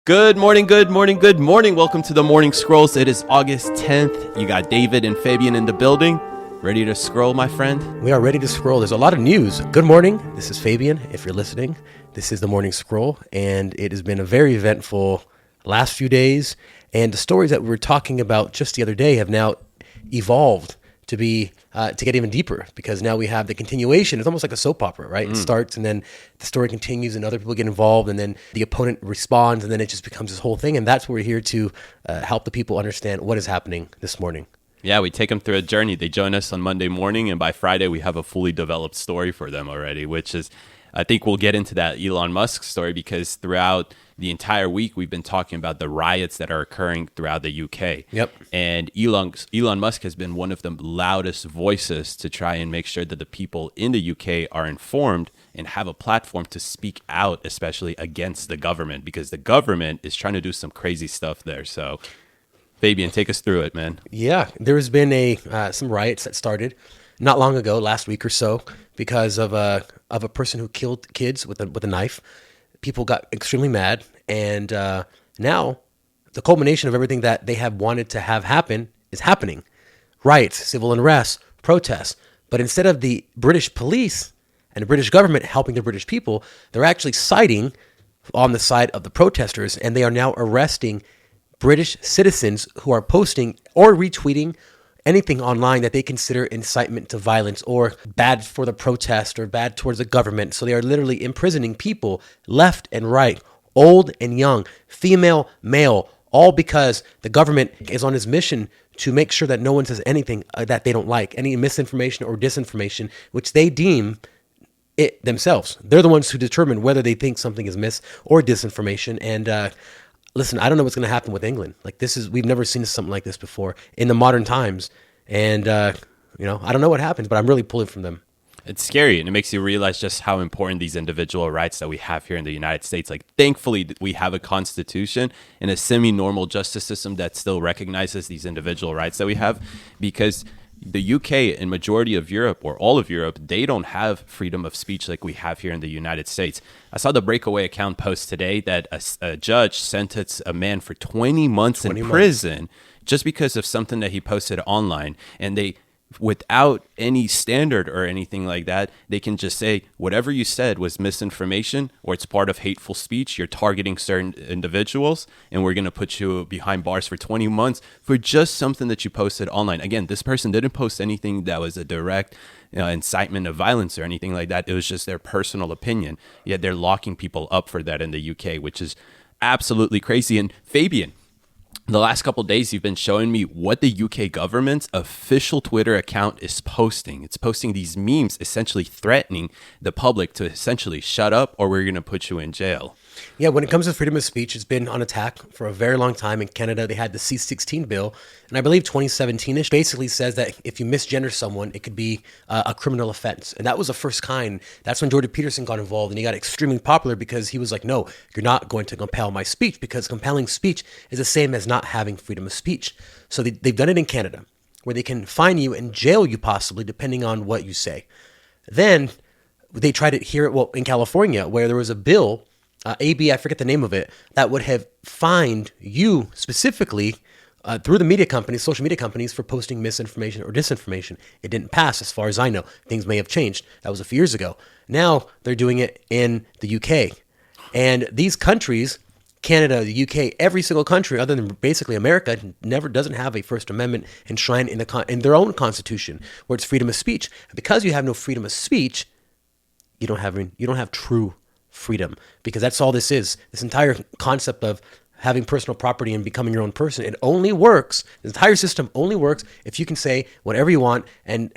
Good morning, good morning, good morning. Welcome to the Morning Scrolls. It is August 10th. You got David and Fabian in the building. Ready to scroll, my friend? We are ready to scroll. There's a lot of news. Good morning. This is Fabian. If you're listening, this is the Morning Scroll, and it has been a very eventful last few days. And the stories that we were talking about just the other day have now evolved to be to get even deeper, because now we have the continuation. It's almost like a soap opera, right? It starts and then the story continues and other people get involved and then the opponent responds and then it just becomes this whole thing. And that's what we're here to help the people understand what is happening this morning. Yeah, we take them through a journey. They join us on Monday morning, and by Friday we have a fully developed story for them already, which is, I think we'll get into that Elon Musk story, because throughout the entire week we've been talking about the riots that are occurring throughout the UK. Yep. And Elon Musk has been one of the loudest voices to try and make sure that the people in the UK are informed and have a platform to speak out, especially against the government, because the government is trying to do some crazy stuff there. So Fabian, take us through it, man. Yeah, there has been some riots that started not long ago, last week or so, because of a person who killed kids with a knife. People got extremely mad, and now the culmination of everything that they have wanted to have happen is happening. Riots, civil unrest, protests. But instead of the British police and the British government helping the British people, they're actually siding on the side of the protesters, and they are now arresting British citizens who are posting or retweeting anything online that they consider incitement to violence or bad for the protest or bad towards the government. So they are literally imprisoning people left and right, old and young, female, male, all because the government is on its mission to make sure that no one says anything that they don't like, any misinformation or disinformation, which they deem it themselves. They're the ones who determine whether they think something is mis or disinformation. And listen, I don't know what's going to happen with England. We've never seen something like this before in the modern times. And, I don't know what happens, but I'm really pulling from them. It's scary, and it makes you realize just how important these individual rights that we have here in the United States. Like, thankfully, we have a constitution and a semi-normal justice system that still recognizes these individual rights that we have, because the UK and majority of Europe, or all of Europe, they don't have freedom of speech like we have here in the United States. I saw the Breakaway account post today that a judge sentenced a man for 20 months in prison just because of something that he posted online. And they, without any standard or anything like that, they can just say whatever you said was misinformation or it's part of hateful speech. You're targeting certain individuals, and we're going to put you behind bars for 20 months for just something that you posted online. Again, this person didn't post anything that was a direct incitement of violence or anything like that. It was just their personal opinion. Yet they're locking people up for that in the UK, which is absolutely crazy. And Fabian, the last couple of days, you've been showing me what the UK government's official Twitter account is posting. It's posting these memes essentially threatening the public to essentially shut up or we're going to put you in jail. Yeah, when it comes to freedom of speech, it's been on attack for a very long time. In Canada, they had the C-16 bill, and I believe 2017-ish basically says that if you misgender someone, it could be a criminal offense. And that was the first kind. That's when Jordan Peterson got involved, and he got extremely popular because he was like, no, you're not going to compel my speech, because compelling speech is the same as not having freedom of speech. So they've done it in Canada, where they can fine you and jail you possibly, depending on what you say. Then they tried it here, in California, where there was a bill, AB, I forget the name of it, that would have fined you specifically through the media companies, social media companies, for posting misinformation or disinformation. It didn't pass, as far as I know. Things may have changed. That was a few years ago. Now they're doing it in the UK. And these countries, Canada, the UK, every single country other than basically America, doesn't have a First Amendment enshrined in their own constitution, where it's freedom of speech. Because you have no freedom of speech, you don't have true freedom, because that's all this is. This entire concept of having personal property and becoming your own person, it only works, the entire system only works if you can say whatever you want and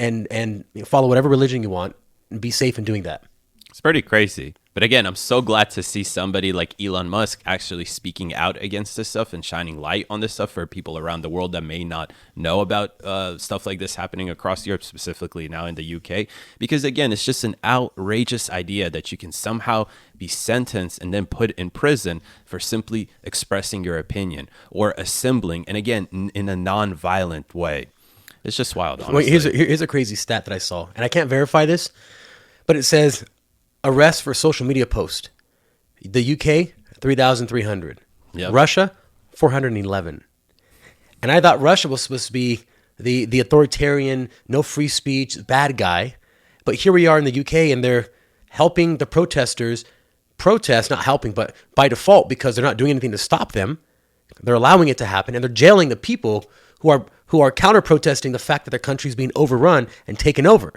follow whatever religion you want and be safe in doing that. It's pretty crazy. But again, I'm so glad to see somebody like Elon Musk actually speaking out against this stuff and shining light on this stuff for people around the world that may not know about stuff like this happening across Europe, specifically now in the UK. Because again, it's just an outrageous idea that you can somehow be sentenced and then put in prison for simply expressing your opinion or assembling, and again, in a non-violent way. It's just wild, honestly. Wait, here's a crazy stat that I saw, and I can't verify this, but it says arrest for social media post. The UK, 3,300. Yep. Russia, 411. And I thought Russia was supposed to be the authoritarian, no free speech, bad guy. But here we are in the UK, and they're helping the protesters protest, not helping, but by default, because they're not doing anything to stop them. They're allowing it to happen, and they're jailing the people who are counter-protesting the fact that their country's being overrun and taken over.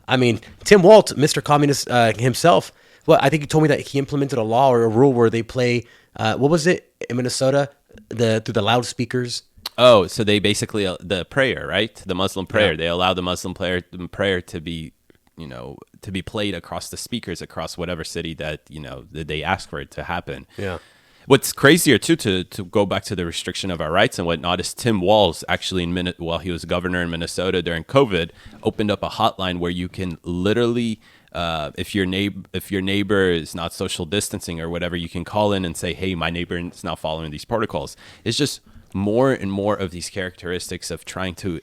I mean, Tim Walz, Mr. Communist himself, well, I think he told me that he implemented a law or a rule where they play, what was it, in Minnesota, through the loudspeakers. Oh, so they basically, the prayer, right? The Muslim prayer. Yeah. They allow the Muslim prayer to be, to be played across the speakers across whatever city that, that they ask for it to happen. Yeah. What's crazier too, to go back to the restriction of our rights and whatnot, is Tim Walz actually while he was governor in Minnesota during COVID, opened up a hotline where you can literally, if your neighbor is not social distancing or whatever, you can call in and say, hey, my neighbor is not following these protocols. It's just more and more of these characteristics of trying to,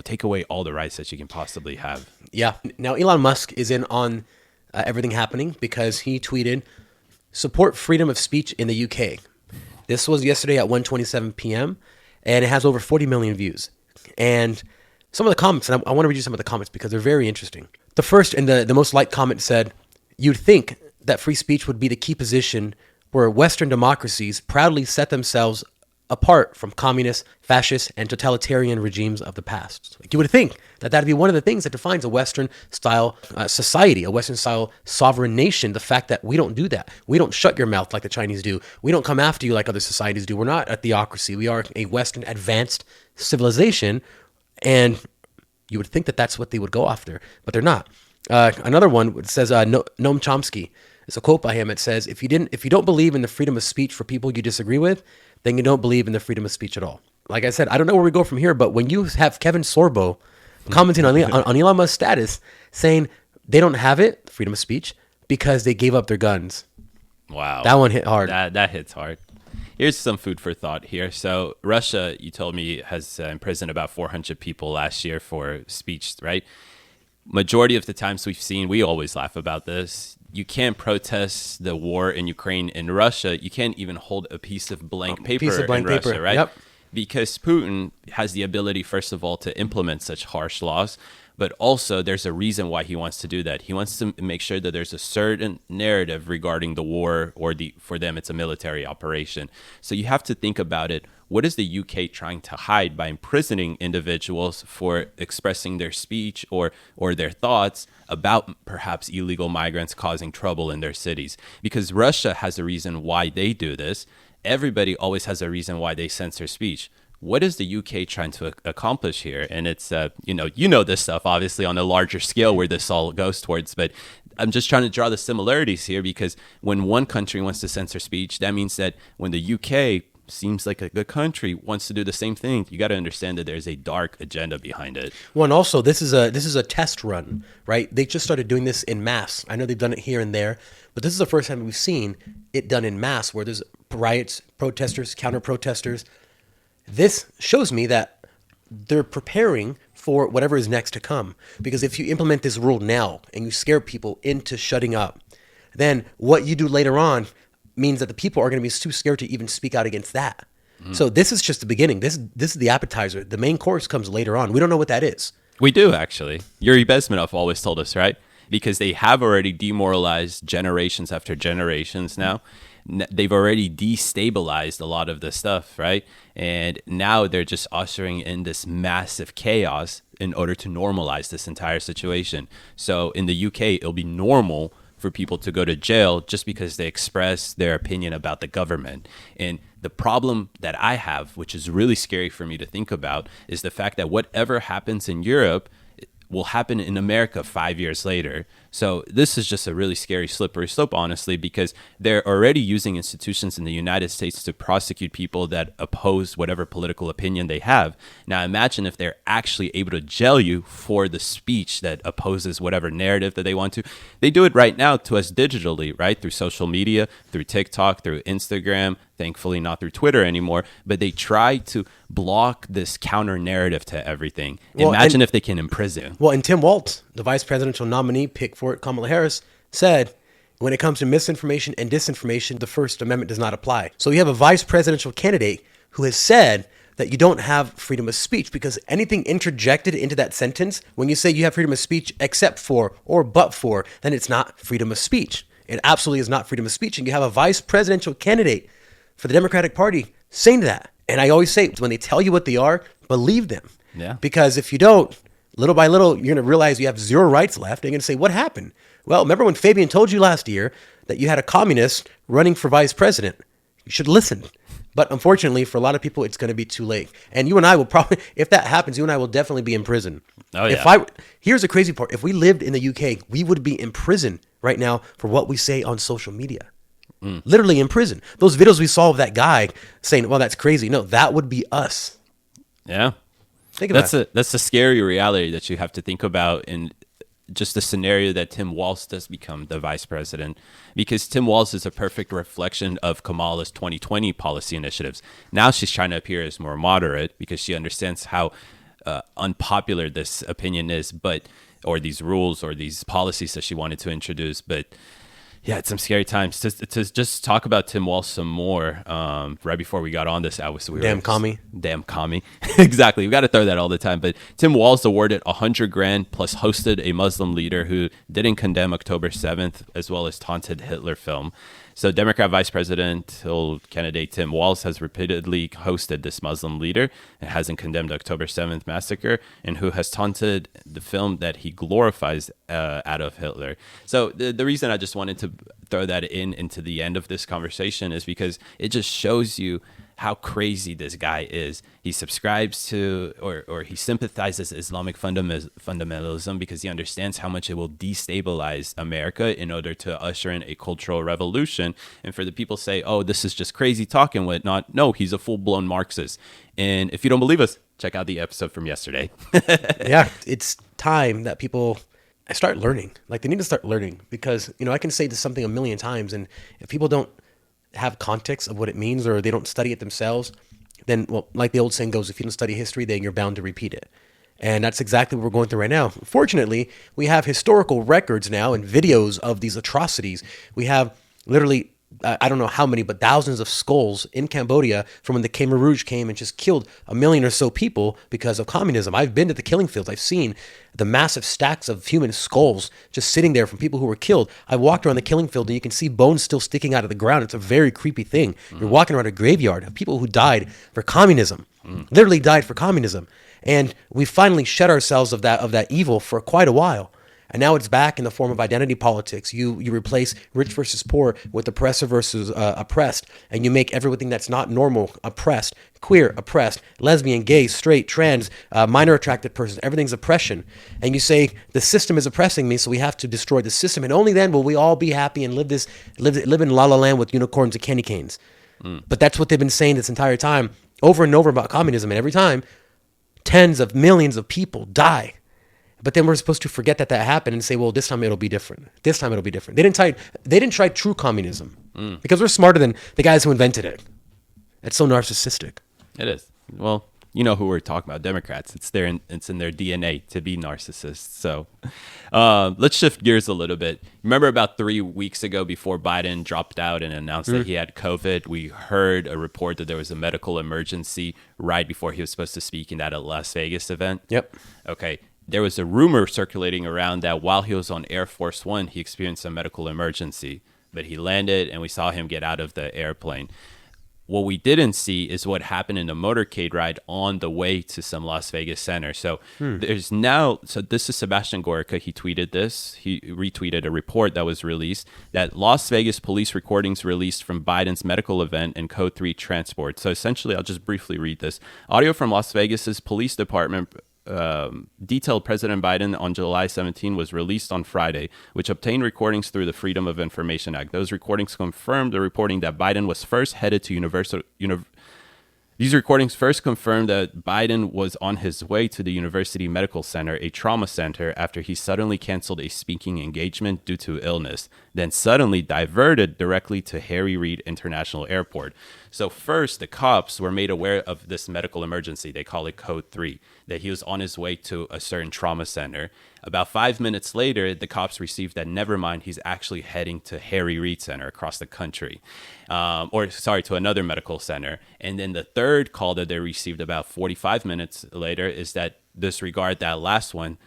take away all the rights that you can possibly have. Yeah. Now, Elon Musk is in on everything happening because he tweeted, support freedom of speech in the UK. This was yesterday at 1:27 p.m. and it has over 40 million views. And some of the comments, and I want to read you some of the comments because they're very interesting. The first and the most liked comment said, you'd think that free speech would be the key position where Western democracies proudly set themselves apart from communist, fascist, and totalitarian regimes of the past. Like, you would think that that'd be one of the things that defines a Western-style society, a Western-style sovereign nation, the fact that we don't do that. We don't shut your mouth like the Chinese do. We don't come after you like other societies do. We're not a theocracy. We are a Western advanced civilization, and you would think that that's what they would go after, but they're not. Another one says, Noam Chomsky. It's a quote by him. It says, if you don't believe in the freedom of speech for people you disagree with, then you don't believe in the freedom of speech at all. Like I said, I don't know where we go from here, but when you have Kevin Sorbo commenting on Elon Musk's status saying they don't have it, freedom of speech, because they gave up their guns. Wow. That one hit hard. That hits hard. Here's some food for thought here. So Russia, you told me, has imprisoned about 400 people last year for speech, right? Majority of the times we always laugh about this. You can't protest the war in Ukraine in Russia. You can't even hold a piece of blank paper in Russia, right? Yep. Because Putin has the ability, first of all, to implement such harsh laws, but also there's a reason why he wants to do that. He wants to make sure that there's a certain narrative regarding the war, or for them, it's a military operation. So you have to think about it. What is the UK trying to hide by imprisoning individuals for expressing their speech or their thoughts about perhaps illegal migrants causing trouble in their cities? Because Russia has a reason why they do this. Everybody always has a reason why they censor speech. What is the UK trying to accomplish here? And it's, this stuff, obviously, on a larger scale where this all goes towards. But I'm just trying to draw the similarities here, because when one country wants to censor speech, that means that when the UK seems like a good country wants to do the same thing, you got to understand that there's a dark agenda behind it. Well, and also this is a test run, right? They just started doing this in mass. I know they've done it here and there, but this is the first time we've seen it done in mass, where there's riots, protesters, counter-protesters. This shows me that they're preparing for whatever is next to come. Because if you implement this rule now and you scare people into shutting up, then what you do later on means that the people are going to be too scared to even speak out against that. So this is just the beginning. This is the appetizer. The main course comes later on. We don't know what that is. We do, actually. Yuri Bezmenov always told us, right? Because they have already demoralized generations after generations now. They've already destabilized a lot of the stuff, right? And now they're just ushering in this massive chaos in order to normalize this entire situation. So in the UK, it'll be normal for people to go to jail just because they express their opinion about the government. And the problem that I have, which is really scary for me to think about, is the fact that whatever happens in Europe will happen in America 5 years later. So this is just a really scary slippery slope, honestly, because they're already using institutions in the United States to prosecute people that oppose whatever political opinion they have. Now imagine if they're actually able to jail you for the speech that opposes whatever narrative that they want to. They do it right now to us digitally, right? Through social media, through TikTok, through Instagram, thankfully not through Twitter anymore, but they try to block this counter narrative to everything. Imagine if they can imprison. Well, and Tim Walz, the vice presidential nominee pick for it, Kamala Harris, said, When it comes to misinformation and disinformation, the First Amendment does not apply. So you have a vice presidential candidate who has said that you don't have freedom of speech because anything interjected into that sentence, when you say you have freedom of speech except for or but for, then it's not freedom of speech. It absolutely is not freedom of speech. And you have a vice presidential candidate for the Democratic Party saying that. And I always say, when they tell you what they are, believe them. Yeah. Because if you don't, little by little, you're going to realize you have zero rights left. And you're going to say, what happened? Well, remember when Fabian told you last year that you had a communist running for vice president? You should listen. But unfortunately, for a lot of people, it's going to be too late. And you and I will probably, if that happens, you and I will definitely be in prison. Oh, yeah. Here's the crazy part. If we lived in the UK, we would be in prison right now for what we say on social media. Literally in prison. Those videos we saw of that guy saying, well, that's crazy. No, that would be us. Yeah. Think about it. That's a scary reality that you have to think about in just the scenario that Tim Walz does become the vice president, because Tim Walz is a perfect reflection of Kamala's 2020 policy initiatives. Now she's trying to appear as more moderate because she understands how unpopular this opinion is, or these rules or these policies that she wanted to introduce. But yeah, it's some scary times. To just talk about Tim Walz some more, right before we got on this, Damn commie. Exactly. We got to throw that all the time. But Tim Walz awarded $100,000 plus hosted a Muslim leader who didn't condemn October 7th, as well as taunted Hitler film. So Democrat vice presidential candidate Tim Walz has repeatedly hosted this Muslim leader and hasn't condemned October 7th massacre, and who has taunted the film that he glorifies Adolf Hitler. So the reason I just wanted to throw that into the end of this conversation is because it just shows you how crazy this guy is. He subscribes to or he sympathizes Islamic fundamentalism because he understands how much it will destabilize America in order to usher in a cultural revolution. And for the people say, oh, this is just crazy talk and whatnot. No, he's a full-blown Marxist. And if you don't believe us, check out the episode from yesterday. Yeah, it's time that people start learning. Like, they need to start learning because, I can say this something a million times, and if people don't have context of what it means or they don't study it themselves, then, well, like the old saying goes, if you don't study history, then you're bound to repeat it. And that's exactly what we're going through right now. Fortunately, we have historical records now and videos of these atrocities. We have literally, I don't know how many, but thousands of skulls in Cambodia from when the Khmer Rouge came and just killed 1 million or so people because of communism. I've been to the killing fields. I've seen the massive stacks of human skulls just sitting there from people who were killed. I walked around the killing field and you can see bones still sticking out of the ground. It's a very creepy thing. You're walking around a graveyard of people who died for communism, literally died for communism. And we finally shed ourselves of that evil for quite a while. And now it's back in the form of identity politics. You replace rich versus poor with oppressor versus oppressed. And you make everything that's not normal oppressed, queer oppressed, lesbian, gay, straight, trans, minor attracted person. Everything's oppression. And you say, the system is oppressing me, so we have to destroy the system. And only then will we all be happy and live in La La Land with unicorns and candy canes. But that's what they've been saying this entire time, over and over about communism. And every time, tens of millions of people die. But then we're supposed to forget that happened and say, well, this time it'll be different. This time it'll be different. They didn't try true communism because we're smarter than the guys who invented it. It's so narcissistic. It is. Well, you know who we're talking about, Democrats. It's in their DNA to be narcissists. So let's shift gears a little bit. Remember about 3 weeks ago, before Biden dropped out and announced that he had COVID, we heard a report that there was a medical emergency right before he was supposed to speak in that Las Vegas event. Yep. Okay. There was a rumor circulating around that while he was on Air Force One, he experienced a medical emergency, but he landed and we saw him get out of the airplane. What we didn't see is what happened in the motorcade ride on the way to some Las Vegas center. So this is Sebastian Gorka. He tweeted this. He retweeted a report that was released that Las Vegas police recordings released from Biden's medical event and Code 3 transport. So essentially, I'll just briefly read this. Audio from Las Vegas's police department detailed President Biden on July 17 was released on Friday, which obtained recordings through the Freedom of Information Act. Those recordings confirmed the reporting that Biden was first headed to These recordings first confirmed that Biden was on his way to the University Medical Center, a trauma center, after he suddenly canceled a speaking engagement due to illness, then suddenly diverted directly to Harry Reid International Airport. So first, the cops were made aware of this medical emergency. They call it Code 3, that he was on his way to a certain trauma center. About 5 minutes later, the cops received that, never mind, he's actually heading to Harry Reid Center across the country. To another medical center. And then the third call that they received about 45 minutes later is that, disregard that last one,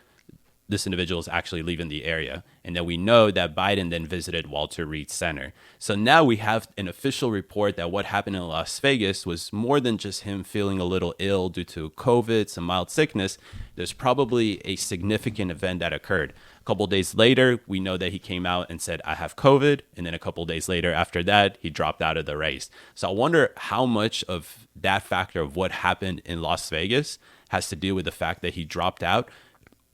this individual is actually leaving the area. And then we know that Biden then visited Walter Reed Center. So now we have an official report that what happened in Las Vegas was more than just him feeling a little ill due to COVID, some mild sickness. There's probably a significant event that occurred. A couple of days later, we know that he came out and said, I have COVID. And then a couple of days later after that, he dropped out of the race. So I wonder how much of that factor of what happened in Las Vegas has to do with the fact that he dropped out.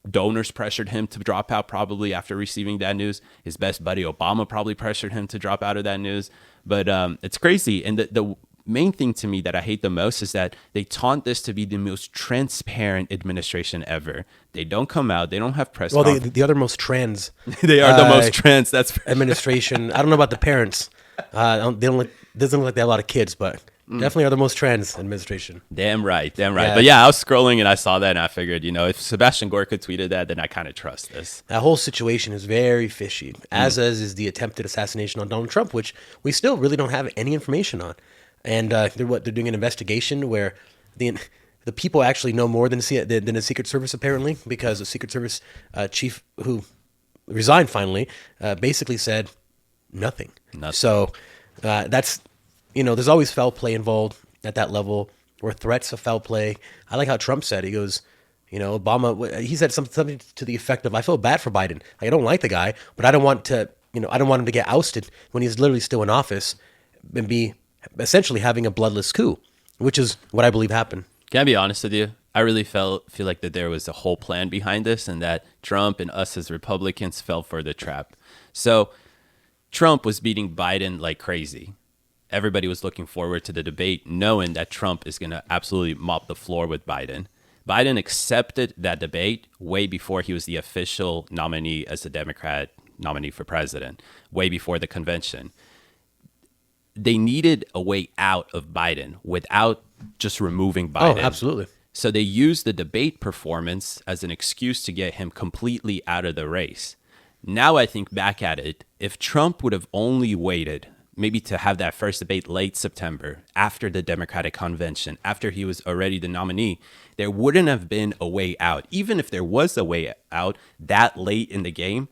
Donors pressured him to drop out probably after receiving that news. His best buddy Obama probably pressured him to drop out of that news. But it's crazy. And the main thing to me that I hate the most is that they taunt this to be the most transparent administration ever. They don't come out. They don't have press. Well, the other most trans. They are the most trans. That's administration. I don't know about the parents. Doesn't look like they have a lot of kids, but definitely are the most trans administration. Damn right. Yeah. But yeah, I was scrolling and I saw that and I figured, if Sebastian Gorka tweeted that, then I kind of trust this. That whole situation is very fishy, as is the attempted assassination on Donald Trump, which we still really don't have any information on. And they're doing an investigation where the people actually know more than the Secret Service, apparently, because the Secret Service chief who resigned finally basically said nothing. So that's, there's always foul play involved at that level, or threats of foul play. I like how Trump said, he goes, Obama, he said something to the effect of, I feel bad for Biden. I don't like the guy, but I don't want him to get ousted when he's literally still in office and be essentially having a bloodless coup, which is what I believe happened. Can I be honest with you? I really feel like that there was a whole plan behind this and that Trump and us as Republicans fell for the trap. So Trump was beating Biden like crazy. Everybody was looking forward to the debate, knowing that Trump is going to absolutely mop the floor with Biden. Biden accepted that debate way before he was the official nominee as the Democrat nominee for president, way before the convention. They needed a way out of Biden without just removing Biden. Oh, absolutely. So they used the debate performance as an excuse to get him completely out of the race. Now I think back at it, if Trump would have only waited maybe to have that first debate late September, after the Democratic convention, after he was already the nominee, there wouldn't have been a way out. Even if there was a way out that late in the game,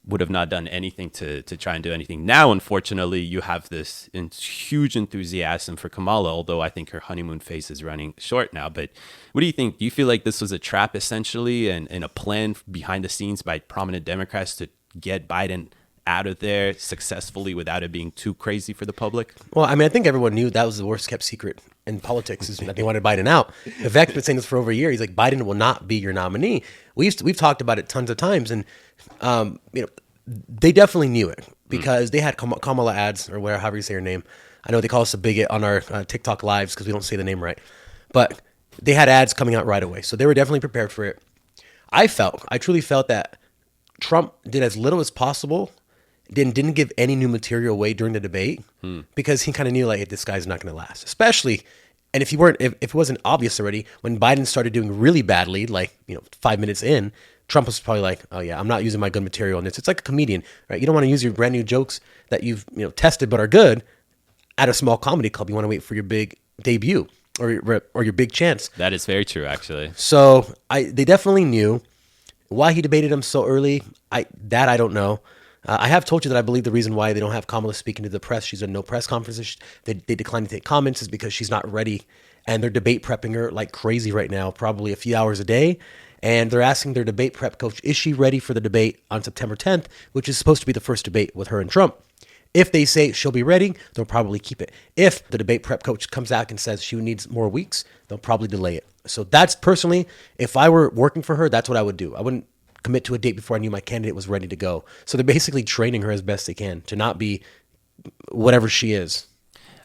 would have not done anything to try and do anything. Now, unfortunately, you have this huge enthusiasm for Kamala, although I think her honeymoon phase is running short now. But what do you think? Do you feel like this was a trap, essentially, and a plan behind the scenes by prominent Democrats to get Biden out of there successfully without it being too crazy for the public? Well, I mean, I think everyone knew that was the worst kept secret in politics, is that they wanted Biden out. Vivek's been saying this for over a year. He's like, Biden will not be your nominee. We've talked about it tons of times, and they definitely knew it because they had Kamala ads, or however you say her name. I know they call us a bigot on our TikTok lives because we don't say the name right, but they had ads coming out right away, so they were definitely prepared for it. I truly felt that Trump did as little as possible. Didn't give any new material away during the debate because he kind of knew, like, this guy's not going to last. Especially, and if it wasn't obvious already, when Biden started doing really badly, like 5 minutes in, Trump was probably like, "Oh yeah, I'm not using my good material on this." It's like a comedian, right? You don't want to use your brand new jokes that you've tested but are good at a small comedy club. You want to wait for your big debut or your big chance. That is very true, actually. So they definitely knew why he debated him so early. I don't know. I have told you that I believe the reason why they don't have Kamala speaking to the press, she's in no press conferences, they decline to take comments, is because she's not ready. And they're debate prepping her like crazy right now, probably a few hours a day. And they're asking their debate prep coach, is she ready for the debate on September 10th, which is supposed to be the first debate with her and Trump. If they say she'll be ready, they'll probably keep it. If the debate prep coach comes out and says she needs more weeks, they'll probably delay it. So that's personally, if I were working for her, that's what I would do. I wouldn't commit to a date before I knew my candidate was ready to go. So they're basically training her as best they can to not be whatever she is.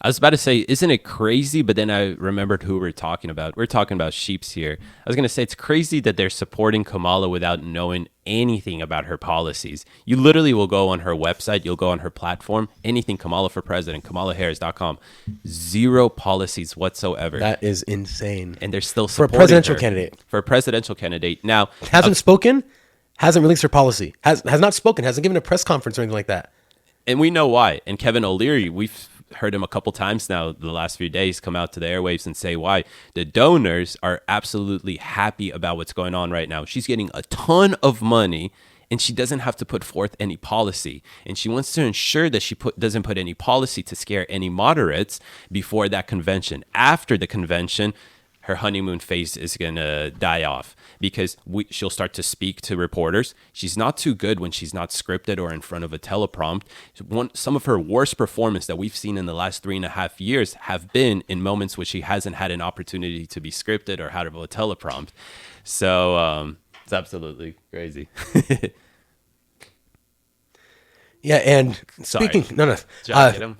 I was about to say, isn't it crazy? But then I remembered who we're talking about. We're talking about Sheeps here. I was going to say it's crazy that they're supporting Kamala without knowing anything about her policies. You literally will go on her website, you'll go on her platform, anything Kamala for president, KamalaHarris.com. Zero policies whatsoever. That is insane. And they're still For a supporting presidential her. candidate. For a presidential candidate. Now, Hasn't spoken, hasn't released her policy, has not spoken, hasn't given a press conference or anything like that. and we know why. And Kevin O'Leary, we've heard him a couple times now the last few days come out to the airwaves and say why. The donors are absolutely happy about what's going on right now. She's getting a ton of money and she doesn't have to put forth any policy. And she wants to ensure that she doesn't put any policy to scare any moderates before that convention. After the convention, her honeymoon phase is going to die off because she'll start to speak to reporters. She's not too good when she's not scripted or in front of a teleprompt. Some of her worst performance that we've seen in the last 3.5 years have been in moments where she hasn't had an opportunity to be scripted or have a teleprompt. So it's absolutely crazy. Yeah, and Sorry. speaking, no, Did I get him?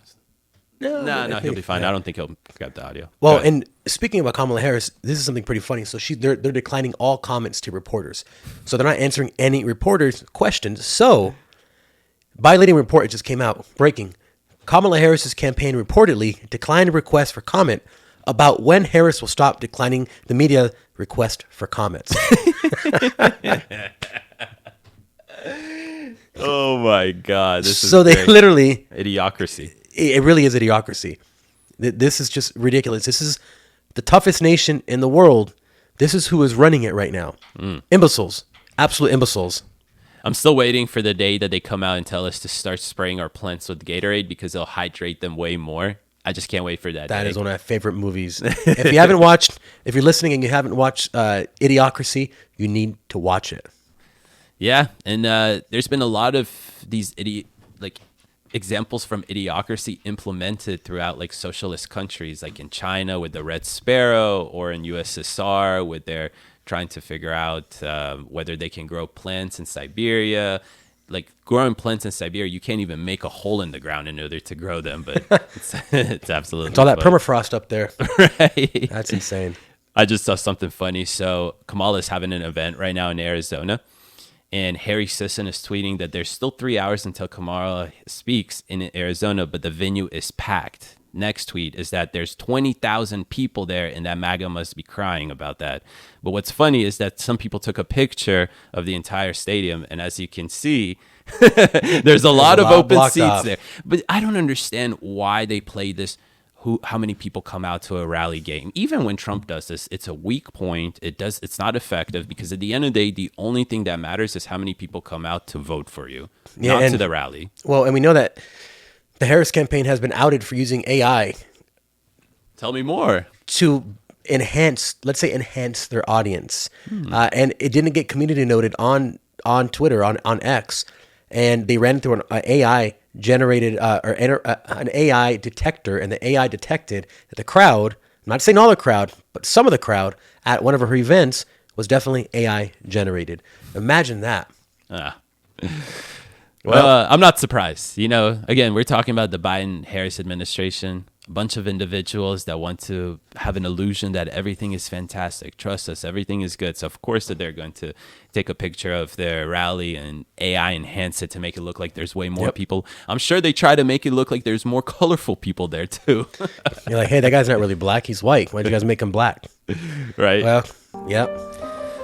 no, No, he'll be fine. I don't think he'll get the audio. Well, Go ahead. and speaking about Kamala Harris, this is something pretty funny. So they're declining all comments to reporters. So they're not answering any reporters' questions. So, violating report, it just came out, breaking. Kamala Harris's campaign reportedly declined a request for comment about when Harris will stop declining the media request for comments. Oh my God. This is So they great. literally, Idiocracy. it really is idiocracy. This is just ridiculous. This is the toughest nation in the world. This is who is running it right now. Imbeciles. Absolute imbeciles. I'm still waiting for the day that they come out and tell us to start spraying our plants with Gatorade because they'll hydrate them way more. I just can't wait for that That day. is one of my favorite movies. If you haven't watched, if you're listening and you haven't watched Idiocracy, you need to watch it. Yeah, and there's been a lot of these examples from Idiocracy implemented throughout like socialist countries, like in China with the Red Sparrow, or in USSR with their trying to figure out whether they can grow plants in Siberia. Like growing plants in Siberia, you can't even make a hole in the ground in order to grow them, but it's absolutely It's all that fun. permafrost up there. Right. That's insane. I just saw something funny. So Kamala's having an event right now in Arizona, and Harry Sisson is tweeting that there's still 3 hours until Kamala speaks in Arizona, but the venue is packed. Next tweet is that there's 20,000 people there, and that MAGA must be crying about that. But what's funny is that some people took a picture of the entire stadium, and as you can see, there's a lot of open blocked seats off there. But I don't understand why they play this. How many people come out to a rally game? Even when Trump does this, it's a weak point. It's not effective because at the end of the day, the only thing that matters is how many people come out to vote for you, not to the rally. Well, and we know that the Harris campaign has been outed for using AI Tell me more. to enhance their audience. And it didn't get community noted on Twitter, on X. And they ran through an AI generated an AI detector, and the AI detected that the crowd, I'm not saying all the crowd, but some of the crowd at one of her events was definitely AI generated. Imagine that. Well, I'm not surprised. You know, again, we're talking about the Biden-Harris administration, a bunch of individuals that want to have an illusion that everything is fantastic. Trust us, everything is good. So, of course, that they're going to take a picture of their rally and AI enhance it to make it look like there's way more people. I'm sure they try to make it look like there's more colorful people there, too. You're like, hey, that guy's not really black. He's white. Why'd you guys make him black? Right? Well, yep.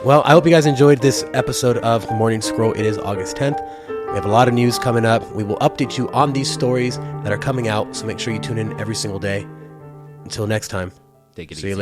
Well, I hope you guys enjoyed this episode of The Morning Scroll. It is August 10th. We have a lot of news coming up. We will update you on these stories that are coming out, so make sure you tune in every single day. Until next time, Take it see you easy. later.